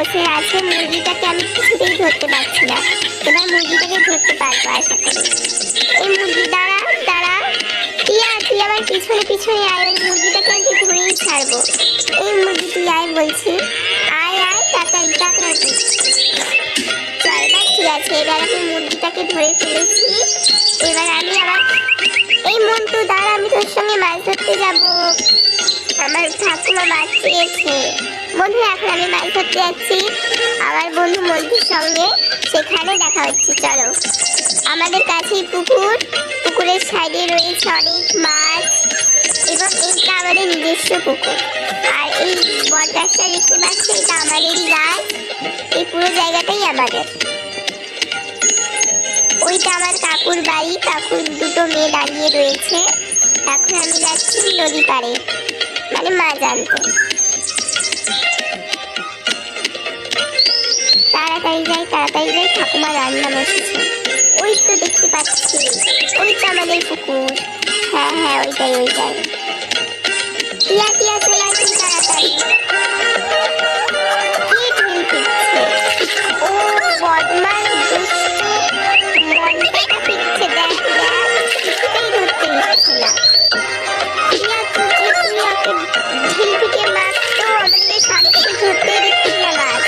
বসে আছে, মুরগিটাকে আমি কিছুতেই ধরতে পারছি না। এবার মুরগিটাকে ধরতে পারবো আশা করি। এই মুরগি দাঁড়া দাঁড়া, টিয়া তুই আবার পিছনে পিছনে আয়, ওই মুরগিটাকে আমি ধরেই ছাড়বো। এই মুরগি তুই আয় বলছি, আয় আয় তাড়াতাড়ি তাড়াতাড়ি। চল এবার ঠিক আছে, এবার আমি মুরগিটাকে ধরে ফেলেছি। এবার আমি আবার, এই মন্টু দাঁড়া, আমি তোর সঙ্গে মাছ ধরতে যাবো, আমার ঠাকুমা মাছ চেয়েছে। বন্ধুরা এখন আমি মাছ ধরতে যাচ্ছি আমার বন্ধু মন্টুর সঙ্গে, সেখানে দেখা হচ্ছে। চলো, আমাদের কাছেই পুকুর, পুকুরের সাইডে রয়েছে অনেক মাছ এবং এইটা আমাদের নিজস্ব পুকুর। আর এই বটগাছটা দেখতে পাচ্ছি, এটা আমাদেরই গাছ, এই পুরো জায়গাটাই আমাদের। ওইটা আমার কাকুর বাড়ি, কাকুর দুটো মেয়ে দাঁড়িয়ে রয়েছে। এখন আমি যাচ্ছি নদী পাড়ে, মানে মাছ আনতে। তাড়াতাড়ি যাই তাড়াতাড়ি যাই, ঠাকুমা রান্না বসেছে। ওই তো দেখতে পাচ্ছি, ওই তো আমাদের পুকুর। হ্যাঁ হ্যাঁ ওইটাই ওইটাই। টিয়া টিয়া চলে আসুন তাড়াতাড়ি। কি ঢিল ফিরছে, ও বদমাস দুষ্টু মনটা ফিরছে, দেখ দেখ, কিছুতেই ধরতে দিচ্ছে না। টিয়া তুই ওকে ঢিল ফিকে মারতো, আমাদের শান্তিতে ধরতে দিচ্ছিস না মাছ।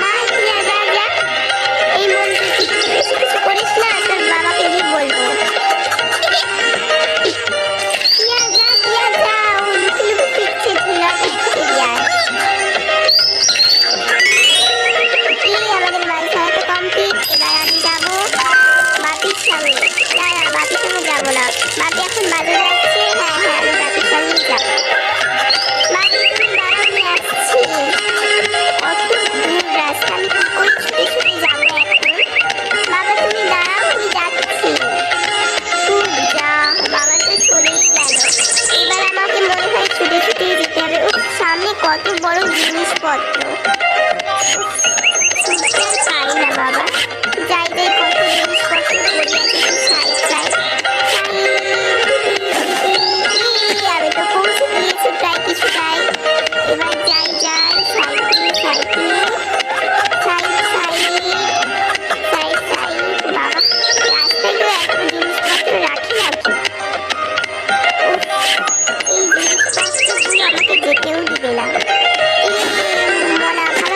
মাছ টিয়া যা যা। এই মনটা কিছু কিছু করিস না, তোর বাবাকে গিয়ে বলবো। টিয়া যা টিয়া যা, ও লুকু লুকু ফিরছে, ঢিলা ফিরছে যায়। আমাদের মাছ ধরা তো কমপ্লিট। এবার আমি যাবো বাপির সঙ্গে। না না, বাপির সঙ্গে যাবো না, বাপি এখন বাজারে যাচ্ছে। হ্যাঁ হ্যাঁ আমি বাপির সঙ্গেই যাবো। বাপি তুমি দাঁড়াও, আমি আসছি। কত দূর রাস্তা, আমি কি করে ছুটে ছুটে যাবো এখন। বাবা তুমি দাঁড়াও, আমি যাচ্ছি। যা, বাবা তো চলেই গেল। এবার আমাকে মনে হয় ছুটে ছুটে যেতে হবে। উফ, সামনে কত বড় জিনিসপত্র, ছুটতে আর পারি না বাবা। যাই যাই, কত জিনিসপত্র পড়ে আছে, সাইড সাইড। আমি তো পৌঁছে গিয়েছি প্রায় কিছুটাই। এবার যাই যাই, cycle cycle, side side side side. বাবা রাস্তায় তো এত জিনিসপত্র রাখি রাখি, এই জিনিসপত্রগুলো আমাকে যেতেও দিবে না। মনা ভালো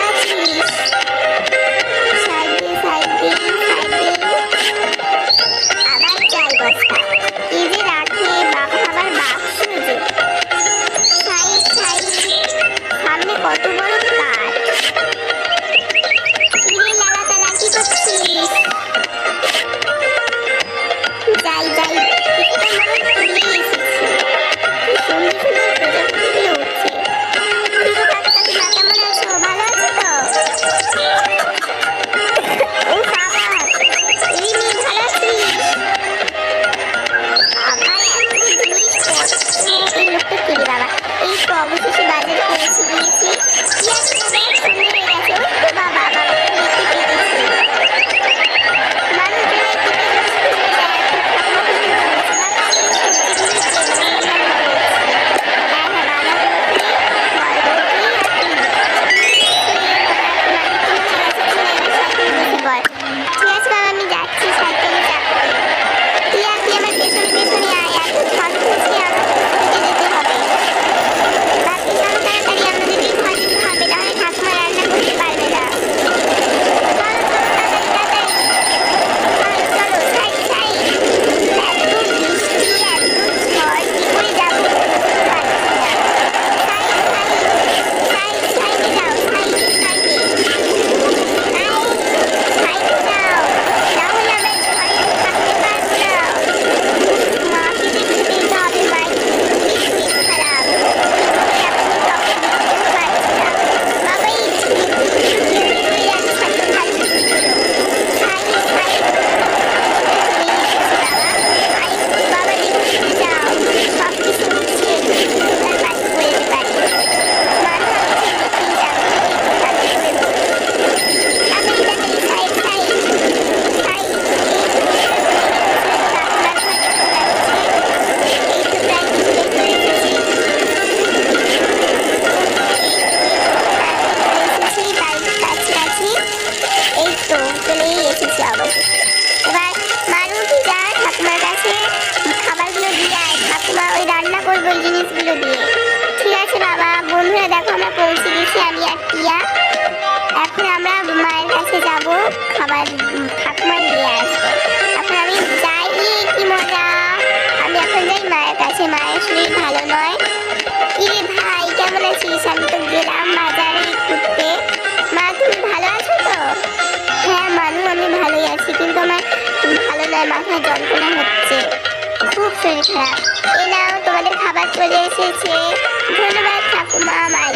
বাবা বন্ধুরা দেখো আমরা পৌঁছে গেছি আমি আর টিয়া। এখন আমরা মায়ের কাছে যাব, খাবার ঠাকুমা দিয়ে আসবে। এখন আমি যাই, কি মজা। আমি এখন যাই মায়ের কাছে, মায়ের শরীর ভালো নয়। কিরে ভাই কেমন আছিস? আমি তো গেলাম বাজারে ঘুরতে। মা তুমি ভালো আছো তো? হ্যাঁ মানু আমি ভালোই আছি, কিন্তু আমার ভালো নয়, মাথায় যন্ত্রণা হচ্ছে, খুব শরীর খারাপ। এ নাও তোমাদের খাবার চলে এসেছে। ধন্যবাদ ঠাকুমা, মায়ের